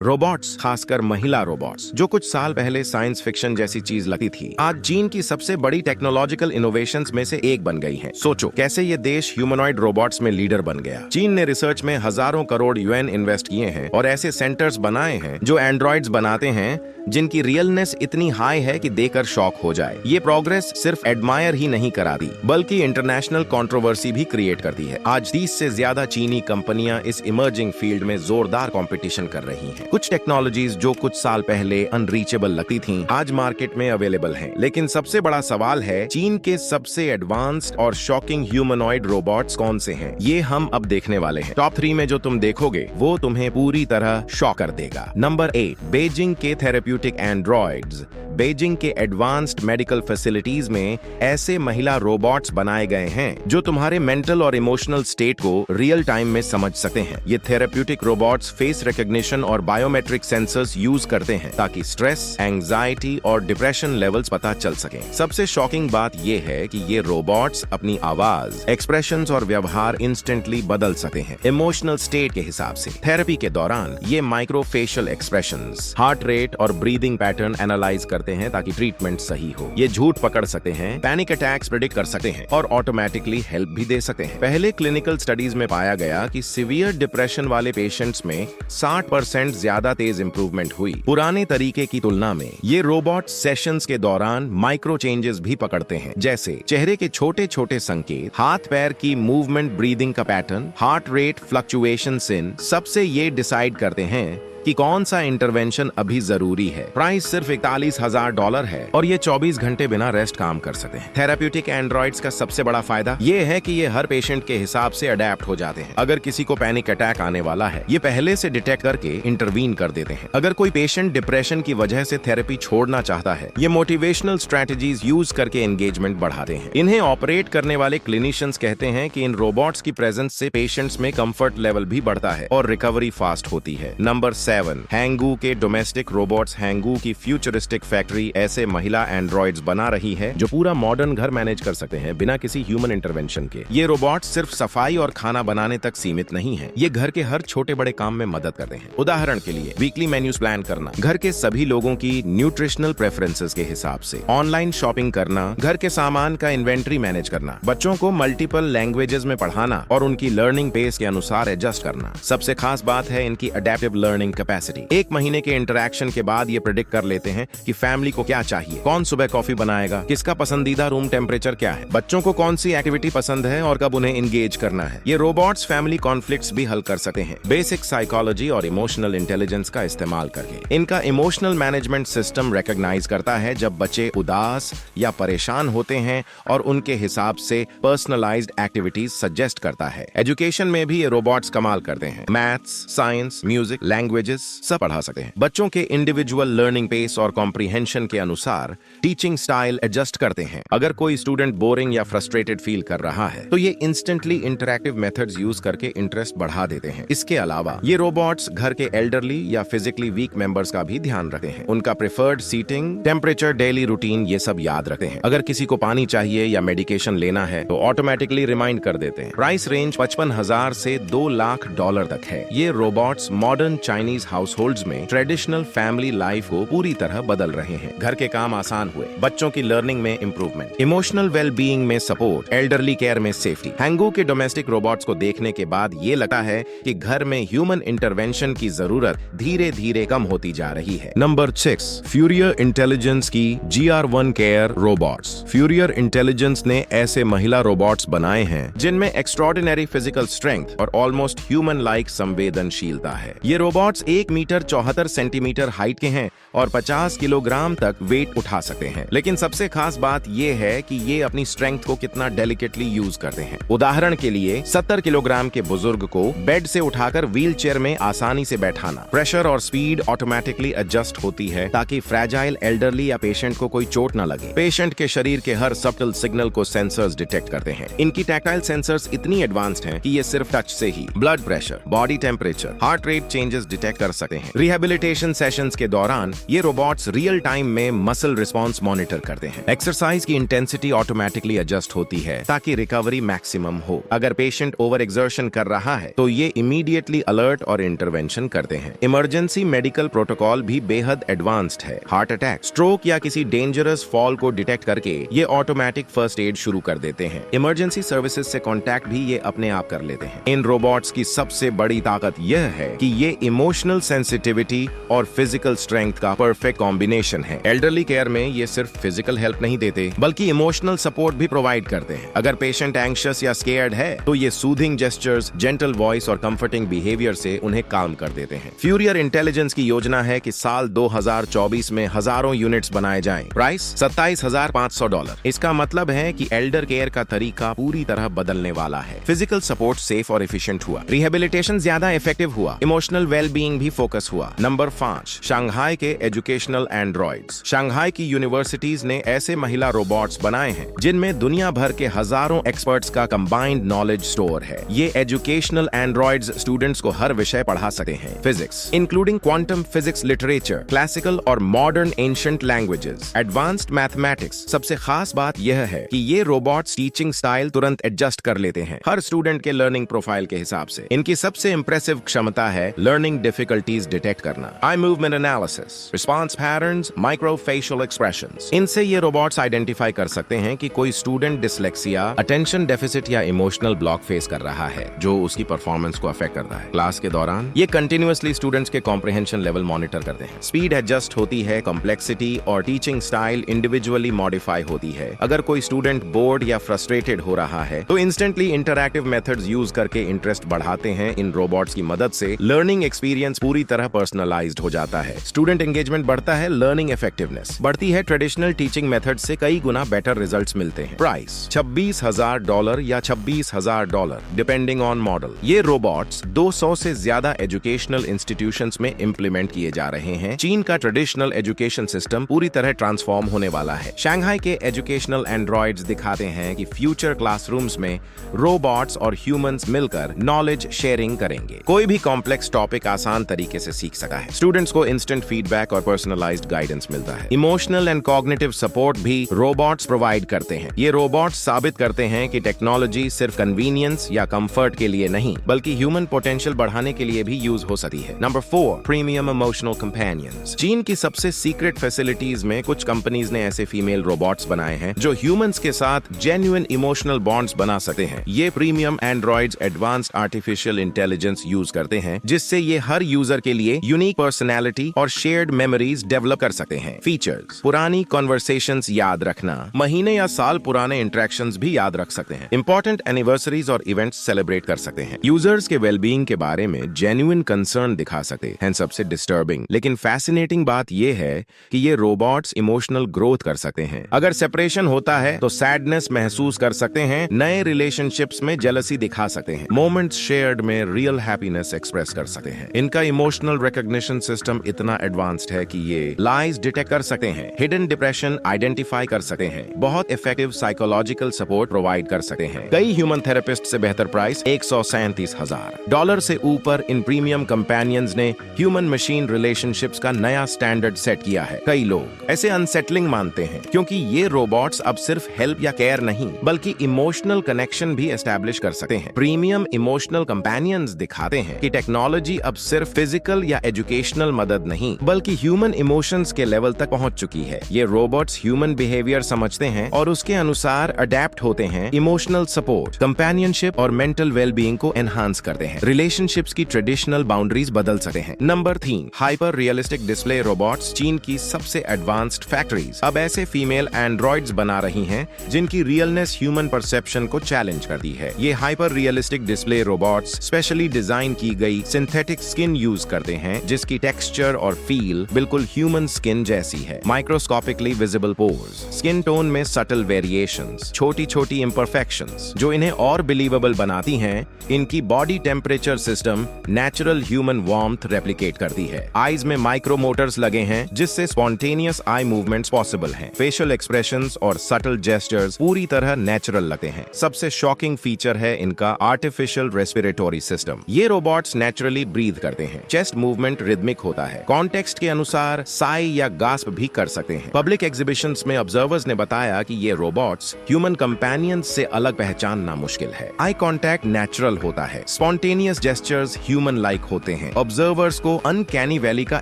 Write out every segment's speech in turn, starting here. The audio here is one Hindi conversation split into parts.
रोबोट्स, खासकर महिला रोबोट्स, जो कुछ साल पहले साइंस फिक्शन जैसी चीज लगती थी, आज चीन की सबसे बड़ी टेक्नोलॉजिकल इनोवेशंस में से एक बन गई हैं। सोचो कैसे ये देश ह्यूमनॉइड रोबोट्स में लीडर बन गया। चीन ने रिसर्च में हजारों करोड़ युएन इन्वेस्ट किए हैं और ऐसे सेंटर्स बनाए हैं जो एंड्रॉइड्स बनाते हैं जिनकी रियलनेस इतनी हाई है कि देखकर शॉक हो जाए। ये प्रोग्रेस सिर्फ एडमायर ही नहीं कराती बल्कि इंटरनेशनल कंट्रोवर्सी भी क्रिएट करती है। आज 30 से ज्यादा चीनी कंपनियां इस इमर्जिंग फील्ड में जोरदार कंपटीशन कर रही हैं। कुछ टेक्नोलॉजीज जो कुछ साल पहले अनरीचेबल लगती थीं, आज मार्केट में अवेलेबल हैं। लेकिन सबसे बड़ा सवाल है, चीन के सबसे एडवांस्ड और शॉकिंग ह्यूमनॉइड रोबोट्स कौन से हैं? ये हम अब देखने वाले हैं। टॉप 3 में जो तुम देखोगे वो तुम्हें पूरी तरह शॉक कर देगा। नंबर 8, बेजिंग के थेरेप्यूटिक एंड्रॉइड्स। बेजिंग के एडवांस्ड मेडिकल फैसिलिटीज में ऐसे महिला रोबोट्स बनाए गए हैं जो तुम्हारे मेंटल और इमोशनल स्टेट को रियल टाइम में समझ सकते हैं। ये थेरेप्यूटिक रोबोट्स फेस रिकॉग्निशन और बायोमेट्रिक सेंसर्स यूज करते हैं ताकि स्ट्रेस, एंजाइटी और डिप्रेशन लेवल्स पता चल सके। सबसे शॉकिंग बात यह है कि ये रोबोट्स अपनी आवाज, एक्सप्रेशंस और व्यवहार इंस्टेंटली बदल सकते हैं इमोशनल स्टेट के हिसाब से। थेरेपी के दौरान ये माइक्रोफेशियल एक्सप्रेशंस, हार्ट रेट और ब्रीदिंग पैटर्न एनालाइज करते हैं ताकि ट्रीटमेंट सही हो। ये झूठ पकड़ सकते हैं, पैनिक अटैक्स प्रेडिक्ट कर सकते हैं और ऑटोमेटिकली हेल्प भी दे सकते हैं। पहले क्लिनिकल स्टडीज में पाया गया कि सीवियर डिप्रेशन वाले पेशेंट्स में 60% ज्यादा तेज इंप्रूवमेंट हुई पुराने तरीके की तुलना में। ये रोबोट सेशंस के दौरान माइक्रो चेंजेस भी पकड़ते हैं, जैसे चेहरे के छोटे छोटे संकेत, हाथ पैर की मूवमेंट, ब्रीदिंग का pattern, heart rate fluctuation in सबसे ये डिसाइड करते हैं कि कौन सा इंटरवेंशन अभी जरूरी है। प्राइस सिर्फ $41,000 है और ये 24 घंटे बिना रेस्ट काम कर सकते हैं। थेरेप्यूटिक एंड्रॉइड्स का सबसे बड़ा फायदा ये है कि ये हर पेशेंट के हिसाब से अडेप्ट हो जाते हैं। अगर किसी को पैनिक अटैक आने वाला है, ये पहले से डिटेक्ट करके इंटरवीन कर देते हैं। अगर कोई पेशेंट डिप्रेशन की वजह से थेरेपी छोड़ना चाहता है, ये मोटिवेशनल स्ट्रेटेजीज यूज करके एंगेजमेंट बढ़ाते हैं। इन्हें ऑपरेट करने वाले क्लिनिशियंस कहते हैं कि इन रोबोट्स की प्रेजेंस से पेशेंट्स में कंफर्ट लेवल भी बढ़ता है और रिकवरी फास्ट होती है। नंबर 7, हैंगू के डोमेस्टिक रोबोट्स। हैंगू की फ्यूचरिस्टिक फैक्ट्री ऐसे महिला एंड्रॉइड्स बना रही है जो पूरा मॉडर्न घर मैनेज कर सकते हैं बिना किसी ह्यूमन इंटरवेंशन के। ये रोबोट्स सिर्फ सफाई और खाना बनाने तक सीमित नहीं है, ये घर के हर छोटे बड़े काम में मदद करते हैं। उदाहरण के लिए वीकली मेन्यूज प्लान करना, घर के सभी लोगों की न्यूट्रिशनल प्रेफरेंसेस के हिसाब से, ऑनलाइन शॉपिंग करना, घर के सामान का इन्वेंट्री मैनेज करना, बच्चों को मल्टीपल लैंग्वेजेस में पढ़ाना और उनकी लर्निंग पेस के अनुसार एडजस्ट करना। सबसे खास बात है इनकी अडेप्टिव लर्निंग कैपेसिटी। 1 महीने के इंटरैक्शन के बाद ये प्रेडिक्ट कर लेते हैं कि फैमिली को क्या चाहिए, कौन सुबह कॉफी बनाएगा, किसका पसंदीदा रूम टेम्परेचर क्या है, बच्चों को कौन सी एक्टिविटी पसंद है और कब उन्हें एंगेज करना है। ये रोबोट्स फैमिली कॉन्फ्लिक्ट्स भी हल कर सकते हैं बेसिक साइकोलॉजी और इमोशनल इंटेलिजेंस का इस्तेमाल करके। इनका इमोशनल मैनेजमेंट सिस्टम रिकॉग्नाइज करता है जब बच्चे उदास या परेशान होते हैं और उनके हिसाब से पर्सनलाइज्ड एक्टिविटीज सजेस्ट करता है। एजुकेशन में भी ये रोबोट्स कमाल करते हैं। मैथ्स, साइंस, म्यूजिक, लैंग्वेजेस सब पढ़ा सकते हैं। बच्चों के इंडिविजुअल लर्निंग पेस और कॉम्प्रिहेंशन के अनुसार टीचिंग स्टाइल एडजस्ट करते हैं। अगर कोई स्टूडेंट बोरिंग या फ्रस्ट्रेटेड फील कर रहा है तो ये इंस्टेंटली इंटरैक्टिव मेथड्स यूज करके इंटरेस्ट बढ़ा देते हैं। इसके अलावा ये रोबोट्स घर के एल्डरली या फिजिकली वीक मेंबर्स का भी ध्यान रखते हैं। उनका preferred seating, temperature, daily routine ये सब याद रखते हैं। अगर किसी को पानी चाहिए या मेडिकेशन लेना है तो ऑटोमेटिकली रिमाइंड कर देते हैं। प्राइस रेंज $55,000 से $2 लाख तक है। ये रोबोट्स मॉडर्न चाइनीज हाउसहोल्ड्स में ट्रेडिशनल फैमिली लाइफ को पूरी तरह बदल रहे हैं। घर के काम आसान हुए, बच्चों की लर्निंग में इंप्रूवमेंट, इमोशनल वेल बीइंग में सपोर्ट, एल्डरली केयर में सेफ्टी। हैंगू के डोमेस्टिक रोबोट्स को देखने के बाद ये लगता है कि घर में ह्यूमन इंटरवेंशन की जरूरत धीरे धीरे कम होती जा रही है। नंबर 6, फ्यूरियर इंटेलिजेंस की GR1 care robots. Fourier intelligence ने ऐसे महिला रोबोट्स बनाए हैं जिनमें एक्स्ट्रॉर्डिनरी फिजिकल स्ट्रेंथ और ऑलमोस्ट ह्यूमन लाइक संवेदनशीलता है। ये रोबोट्स 1 मीटर 74 सेंटीमीटर हाइट के हैं और 50 किलोग्राम तक वेट उठा सकते हैं। लेकिन सबसे खास बात यह है कि ये अपनी स्ट्रेंथ को कितना डेलिकेटली यूज करते हैं। उदाहरण के लिए 70 किलोग्राम के बुजुर्ग को बेड से उठाकर व्हील चेयर में आसानी से बैठाना। प्रेशर और स्पीड ऑटोमेटिकली एडजस्ट होती है ताकि फ्रैजाइल एल्डरली या पेशेंट को कोई चोट न लगे। पेशेंट के शरीर के हर सब्टल सिग्नल को सेंसर्स डिटेक्ट करते हैं। इनकी टैक्टाइल सेंसर्स इतनी एडवांस्ड हैं कि ये सिर्फ टच से ही blood pressure, body temperature, heart rate changes detect कर सकते हैं। रिहेबिलिटेशन सेशंस के दौरान ये रोबोट्स रियल टाइम में मसल रिस्पॉन्स मॉनिटर करते हैं। एक्सरसाइज की इंटेंसिटी ऑटोमेटिकली एडजस्ट होती है ताकि रिकवरी मैक्सिमम हो। अगर पेशेंट ओवर एक्सर्शन कर रहा है तो ये इमीडिएटली अलर्ट और इंटरवेंशन करते हैं। इमरजेंसी मेडिकल प्रोटोकॉल भी बेहद एडवांस्ड है। हार्ट अटैक, स्ट्रोक या किसी डेंजरस फॉल को डिटेक्ट करके ये ऑटोमेटिक फर्स्ट एड शुरू कर देते हैं। इमरजेंसी सर्विसेज से कॉन्टैक्ट भी ये अपने आप कर लेते हैं। इन रोबोट्स की सबसे बड़ी ताकत यह है कि ये इमोशनल सेंसिटिविटी और फिजिकल स्ट्रेंथ का परफेक्ट कॉम्बिनेशन है। एल्डरली केयर में ये सिर्फ फिजिकल हेल्प नहीं देते बल्कि इमोशनल सपोर्ट भी प्रोवाइड करते हैं। अगर पेशेंट एंग्शियस या स्केयर्ड है तो ये सूदिंग जेस्चर्स, जेंटल वॉइस और कंफर्टिंग बिहेवियर से उन्हें काम कर देते हैं। फ्यूरियर इंटेलिजेंस की योजना है कि साल 2024 में हजारों यूनिट्स बनाए जाएं। प्राइस $27,500। इसका मतलब है कि एल्डर केयर का तरीका पूरी तरह बदलने वाला है। फिजिकल सपोर्ट सेफ और एफिशिएंट हुआ, रिहेबिलिटेशन ज्यादा इफेक्टिव हुआ, इमोशनल वेलबीइंग भी फोकस हुआ। नंबर 5, शंघाई के एजुकेशनल एंड्रॉइड्स। शंघाई की यूनिवर्सिटीज ने ऐसे महिला रोबोट्स बनाए हैं जिनमें दुनिया भर के हजारों एक्सपर्ट्स का कंबाइंड नॉलेज स्टोर है। ये एजुकेशनल एंड्रॉइड्स स्टूडेंट्स को हर विषय पढ़ा सकते हैं। Physics including quantum physics, literature, classical और modern ancient languages, advanced mathematics. सबसे खास बात यह है कि ये रोबोट्स टीचिंग स्टाइल तुरंत एडजस्ट कर लेते हैं हर स्टूडेंट के लर्निंग प्रोफाइल के हिसाब से। इनकी सबसे इंप्रेसिव क्षमता है लर्निंग डिफिकल्टीज डिटेक्ट करना, eye movement analysis, response patterns, micro facial expressions. इनसे ये रोबोट्स आइडेंटिफाई कर सकते हैं कि कोई स्टूडेंट डिसलेक्सिया, अटेंशन डेफिसिट या इमोशनल ब्लॉक फेस कर रहा है जो उसकी परफॉर्मेंस को अफेक्ट कर रहा है। क्लास के दौरान ये कंटिन्यूअसली स्टूडेंट्स के कॉम्प्रिहेंशन लेवल मॉनिटर करते हैं। स्पीड एडजस्ट होती है, कॉम्प्लेक्सिटी और टीचिंग स्टाइल इंडिविजुअली मॉडिफाई होती है। अगर कोई स्टूडेंट बोर्ड या फ्रस्ट्रेटेड हो रहा है तो इंस्टेंटली इंटरैक्टिव मेथड्स यूज करके इंटरेस्ट बढ़ाते हैं। इन रोबोट्स की मदद से लर्निंग एक्सपीरियंस पूरी तरह पर्सनलाइज्ड हो जाता है। स्टूडेंट एंगेजमेंट बढ़ता है, लर्निंग इफेक्टिवनेस बढ़ती है। ट्रेडिशनल टीचिंग मेथड से कई गुना बेटर रिजल्ट्स मिलते हैं। प्राइस $26,000 या $26,000 डिपेंडिंग ऑन मॉडल। ये रोबोट्स 200 से ज्यादा एजुकेशनल इंस्टीट्यूशंस में इंप्लीमेंट किए जा रहे हैं। चीन का ट्रेडिशनल एजुकेशन सिस्टम पूरी तरह ट्रांसफॉर्म होने वाला है। शंघाई के एजुकेशनल एंड्रॉइड्स दिखाते हैं कि फ्यूचर क्लासरूम्स में रोबोट्स और ह्यूमंस मिलकर नॉलेज शेयरिंग करेंगे। कोई भी कॉम्प्लेक्स टॉपिक आसान तरीके से सीख सकता है। स्टूडेंट्स को इंस्टेंट फीडबैक और पर्सनलाइज्ड गाइडेंस मिलता है। इमोशनल एंड कॉग्निटिव सपोर्ट भी रोबोट्स प्रोवाइड करते हैं। ये रोबोट्स साबित करते हैं कि टेक्नोलॉजी सिर्फ कन्वीनियंस या कंफर्ट के लिए नहीं बल्कि ह्यूमन पोटेंशियल बढ़ाने के लिए भी यूज हो सकती है। Number 4, premium emotional companions. चीन की सबसे सीक्रेट फैसिलिटीज में कुछ कंपनीज ने ऐसे फीमेल रोबोट्स बनाए हैं जो ह्यूमंस के साथ जेन्युइन इमोशनल बॉन्ड्स बना सकते हैं। ये premium androids advance artificial intelligence use करते हैं जिससे ये हर यूजर के लिए यूनिक पर्सनैलिटी और शेयर्ड मेमोरीज डेवलप कर सकते हैं। फीचर्स, पुरानी कॉन्वर्सेशंस याद रखना, महीने या साल पुराने इंटरेक्शंस भी याद रख सकते हैं। इंपॉर्टेंट एनिवर्सरीज और इवेंट्स सेलिब्रेट कर सकते हैं। यूजर्स के वेलबीइंग के बारे में जेन्युइन कंसर्न दिखा सकते हैं। सबसे डिस्टर्बिंग लेकिन फैसिनेटिंग बात यह है कि ये रोबोट्स इमोशनल ग्रोथ कर सकते हैं। अगर सेपरेशन होता है तो सैडनेस महसूस कर सकते हैं, नए रिलेशनशिप्स में जेलसी दिखा सकते हैं, मोमेंट्स शेयर्ड में रियल हैप्पीनेस एक्सप्रेस कर सकते हैं। इनका इमोशनल रिकॉग्निशन सिस्टम इतना एडवांस्ड है कि ये लाइज डिटेक्ट कर सकते हैं, हिडन डिप्रेशन आइडेंटिफाई कर सकते हैं, बहुत इफेक्टिव साइकोलॉजिकल सपोर्ट प्रोवाइड कर सकते हैं। कई ह्यूमन थेरेपिस्ट से बेहतर प्राइस $137,000 से ऊपर। इन प्रीमियम कंपेनियंस ने ह्यूमन मशीन रिलेशनशिप्स का नया स्टैंडर्ड सेट किया है। कई लोग ऐसे अनसेटलिंग मानते हैं क्योंकि ये रोबोट्स अब सिर्फ हेल्प या केयर नहीं बल्कि इमोशनल कनेक्शन भी एस्टैब्लिश कर सकते हैं। प्रीमियम इमोशनल कंपेनियंस दिखाते हैं कि टेक्नोलॉजी अब सिर्फ फिजिकल या एजुकेशनल मदद नहीं बल्कि ह्यूमन इमोशंस के लेवल तक पहुंच चुकी है। ये रोबोट्स ह्यूमन बिहेवियर समझते हैं और उसके अनुसार अडेप्ट होते हैं। इमोशनल सपोर्ट, कंपेनियनशिप और मेंटल वेलबीइंग को एनहांस करते हैं। रिलेशनशिप्स की ट्रेडिशनल बाउंड्रीज बदल सकते हैं। Number 3, hyper realistic display robots. चीन की सबसे एडवांस्ड फैक्ट्रीज अब ऐसे फीमेल एंड्रॉइड्स बना रही हैं जिनकी रियलनेस ह्यूमन परसेप्शन को चैलेंज करती है। ये hyper realistic display robots specially design की गई सिंथेटिक स्किन यूज करते हैं जिसकी टेक्सचर और फील बिल्कुल ह्यूमन स्किन जैसी है। Microscopically visible pores, skin tone में सटल वेरिएशंस, छोटी छोटी इम्परफेक्शंस जो इन्हें और बिलीवेबल बनाती हैं। इनकी body temperature system natural human warmth replicate करती है। आईज में माइक्रो मोटर्स लगे हैं जिससे स्पॉन्टेनियस आई मूवमेंट्स पॉसिबल हैं। फेशियल एक्सप्रेशंस और सटल जेस्चर्स पूरी तरह नेचुरल लगते हैं। सबसे शॉकिंग फीचर है इनका आर्टिफिशियल रेस्पिरेटरी सिस्टम। ये रोबोट्स नेचुरली ब्रीथ करते हैं। चेस्ट मूवमेंट रिदमिक होता है। कॉन्टेक्स्ट के अनुसार साई या गास्प भी कर सकते हैं। पब्लिक एग्जीबिशंस में ऑब्जर्वर्स ने बताया कि ये रोबोट्स ह्यूमन कंपेनियंस से अलग पहचानना मुश्किल है। आई कॉन्टैक्ट नेचुरल होता है। स्पॉन्टेनियस जेस्चर्स ह्यूमन लाइक होते हैं। ऑब्जर्वर्स को अनकैनी वैली का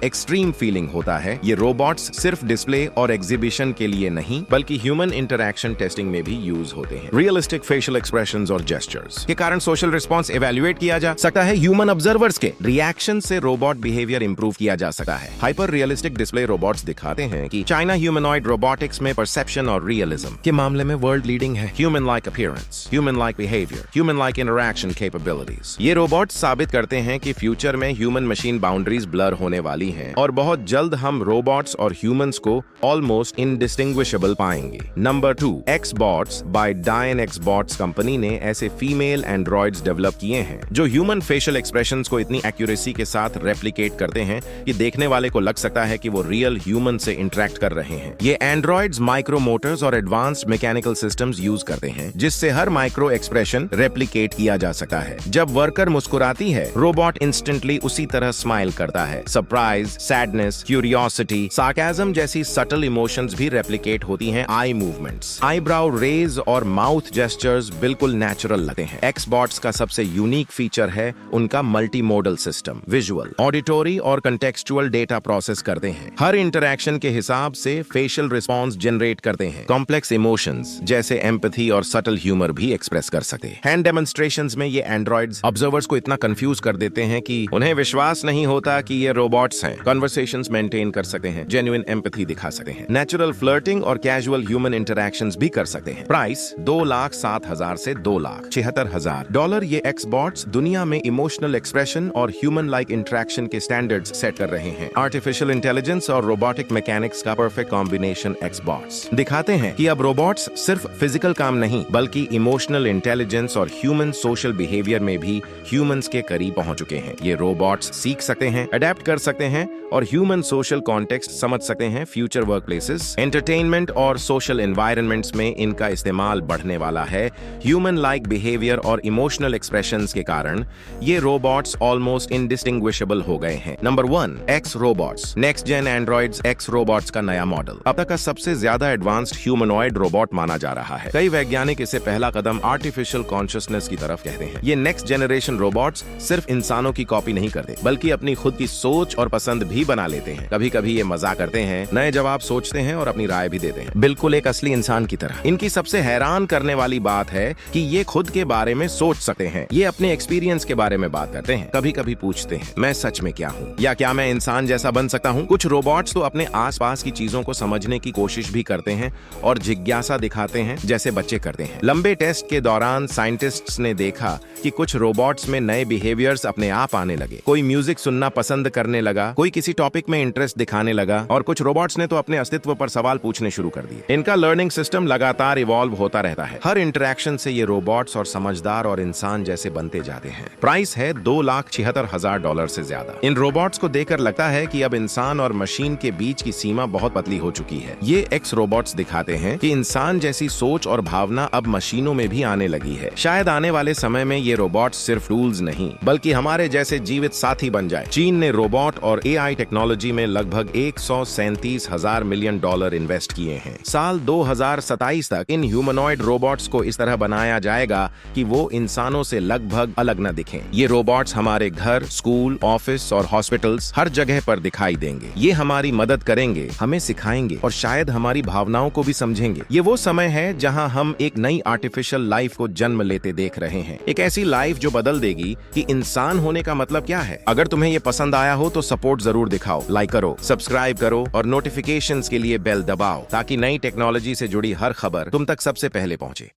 एक्सट्रीम फीलिंग होता है। ये रोबोट्स सिर्फ डिस्प्ले और एग्जीबिशन के लिए नहीं बल्कि ह्यूमन इंटरैक्शन टेस्टिंग में भी यूज होते हैं। रियलिस्टिक फेशियल एक्सप्रेशंस और जेस्चर्स के कारण सोशल रिस्पॉन्स इवैल्यूएट किया जा सकता है। ह्यूमन ऑब्जर्वर्स के रिएक्शन से रोबोट बिहेवियर इंप्रूव किया जा सकता है। हाइपर रियलिस्टिक डिस्प्ले रोबोट्स दिखाते हैं कि चाइना ह्यूमनॉइड रोबोटिक्स में परसेप्शन और रियलिज्म के मामले में वर्ल्ड लीडिंग है। Human like appearance, human like behaviour, human like interaction capabilities. ये रोबोट्स साबित करते हैं कि फ्यूचर में ह्यूमन मशीन बाउंड्रीज ब्लर होने वाली हैं और बहुत जल्द हम रोबोट्स और ह्यूमंस को ऑलमोस्ट इनडिस्टिंग्विशेबल पाएंगे। नंबर 2, एक्सबॉट्स बाय डायनएक्सबॉट्स कंपनी ने ऐसे फीमेल एंड्रॉइड्स डेवलप किए हैं जो ह्यूमन फेशियल एक्सप्रेशंस को इतनी एक्यूरेसी के साथ रेप्लिकेट करते हैं कि देखने वाले को लग सकता है कि वो रियल ह्यूमन से इंटरेक्ट कर रहे हैं। ये एंड्रॉइड्स माइक्रो मोटर्स और एडवांस्ड मैकेनिकल सिस्टम्स यूज करते हैं जिससे हर माइक्रो एक्सप्रेशन रेप्लिकेट किया जा सकता है। जब वर्कर मुस्कुराती है, रोबोट इंस्टेंटली उसी तरह स्माइल करता है। सरप्राइज, सैडनेस, क्यूरियोसिटी, सार्काज्म जैसी सटल इमोशंस भी रेप्लिकेट होती हैं आई मूवमेंट्स। आईब्राउ रेज और माउथ जेस्चर्स बिल्कुल नेचुरल लगते हैं। एक्सबॉट्स का सबसे यूनिक फीचर है उनका multi modal system. Visual, auditory और कंटेक्सचुअल डेटा प्रोसेस करते हैं। हर इंटरैक्शन के हिसाब से फेशियल रिस्पॉन्स जनरेट करते हैं। कॉम्प्लेक्स इमोशंस जैसे एम्पैथी और सटल ह्यूमर भी एक्सप्रेस कर सकते हैं। हैंड डेमोन्स्ट्रेशंस में ये एंड्रॉइड्स ऑब्जर्वर्स को इतना कंफ्यूज कर देते हैं कि उन्हें विश्वास नहीं होता कि ये रोबोट्स हैं। कन्वर्सेशंस मेंटेन कर सकते हैं, जेन्युइन एम्पैथी दिखा सकते हैं, नेचुरल फ्लर्टिंग और कैजुअल ह्यूमन इंटरैक्शंस भी कर सकते हैं। प्राइस $2,07,000 से $2,76,000। ये एक्सबॉट्स दुनिया में इमोशनल एक्सप्रेशन और ह्यूमन लाइक इंटरैक्शन के स्टैंडर्ड्स सेट कर रहे हैं। आर्टिफिशियल इंटेलिजेंस और रोबोटिक मैकेनिक्स का परफेक्ट कॉम्बिनेशन एक्सबॉट्स दिखाते हैं कि अब रोबोट्स सिर्फ फिजिकल काम नहीं बल्कि इमोशनल इंटेलिजेंस और ह्यूमन सोशल बिहेवियर में भी ह्यूमंस के करीब पहुंच चुके हैं। ये रोबोट्स सीख सकते हैं, अडेप्ट कर सकते हैं और ह्यूमन सोशल कॉन्टेक्स्ट समझ सकते हैं। फ्यूचर वर्कप्लेसेस, एंटरटेनमेंट और सोशल एनवायरनमेंट्स में इनका इस्तेमाल बढ़ने वाला है। ह्यूमन लाइक बिहेवियर और इमोशनल एक्सप्रेशंस के कारण ये रोबोट्स ऑलमोस्ट इनडिस्टिंग्विशेबल हो गए हैं। Number 1, X robots. Next gen androids X robots का नया मॉडल अब तक का सबसे ज्यादा एडवांस्ड ह्यूमनॉइड रोबोट माना जा रहा है। कई वैज्ञानिक इसे पहला कदम आर्टिफिशियल कॉन्शियसनेस की तरफ कहते हैं। ये नेक्स्ट जनरेशन रोबोट्स सिर्फ इंसानों की कॉपी नहीं करते बल्कि अपनी खुद की सोच और पसंद भी बना लेते हैं। कभी कभी ये मजाक करते हैं, नए जवाब सोचते हैं और अपनी राय भी देते हैं, बिल्कुल एक असली इंसान की तरह। इनकी सबसे हैरान करने वाली बात है कि ये खुद के बारे में सोच सकते हैं। ये अपने एक्सपीरियंस के बारे में बात करते हैं। कभी कभी पूछते हैं, मैं सच में क्या हूँ या क्या मैं इंसान जैसा बन सकता हूँ। कुछ रोबोट्स तो अपने आसपास की चीजों को समझने की कोशिश भी करते हैं और जिज्ञासा दिखाते हैं जैसे बच्चे करते हैं। लंबे टेस्ट के दौरान साइंटिस्ट्स ने देखा कि कुछ रोबोट्स में नए बिहेवियर्स अपने आप आने लगे। कोई म्यूजिक सुनना पसंद करने लगा, कोई किसी टॉपिक में इंटरेस्ट दिखाने लगा और कुछ रोबोट्स ने तो अपने अस्तित्व पर सवाल पूछने शुरू कर दिए। इनका लर्निंग सिस्टम लगातार इवॉल्व होता रहता है। हर इंटरैक्शन से ये रोबोट्स और समझदार और इंसान जैसे बनते जाते हैं। प्राइस है $2,76,000 से ज्यादा। इन रोबोट्स को देखकर लगता है कि अब इंसान और मशीन के बीच की सीमा बहुत पतली हो चुकी है। ये एक्स रोबोट्स दिखाते हैं कि इंसान जैसी सोच और भावना अब मशीनों में भी आने लगी है। शायद आने वाले समय में ये रोबोट्स सिर्फ टूल्स नहीं बल्कि हमारे जैसे जीवित साथी बन जाए। चीन ने रोबोट और एआई टेक्नोलॉजी में लगभग $137,000 मिलियन इन्वेस्ट किए हैं। साल 2027 तक इन ह्यूमनॉइड रोबोट्स को इस तरह बनाया जाएगा कि वो इंसानों से लगभग अलग न दिखें। ये रोबोट्स हमारे घर, स्कूल, ऑफिस और हॉस्पिटल्स हर जगह पर दिखाई देंगे। ये हमारी मदद करेंगे, हमें सिखाएंगे और शायद हमारी भावनाओं को भी समझेंगे। ये वो समय है जहां हम एक नई आर्टिफिशियल लाइफ को जन्म लेते देख रहे हैं। एक ऐसी लाइफ जो बदल देगी कि इंसान होने का मतलब क्या है। अगर तुम्हें ये पसंद आया हो तो सपोर्ट जरूर दिखाओ, लाइक करो, सब्सक्राइब करो और नोटिफिकेशंस के लिए बेल दबाओ ताकि नई टेक्नोलॉजी से जुड़ी हर खबर तुम तक सबसे पहले पहुंचे।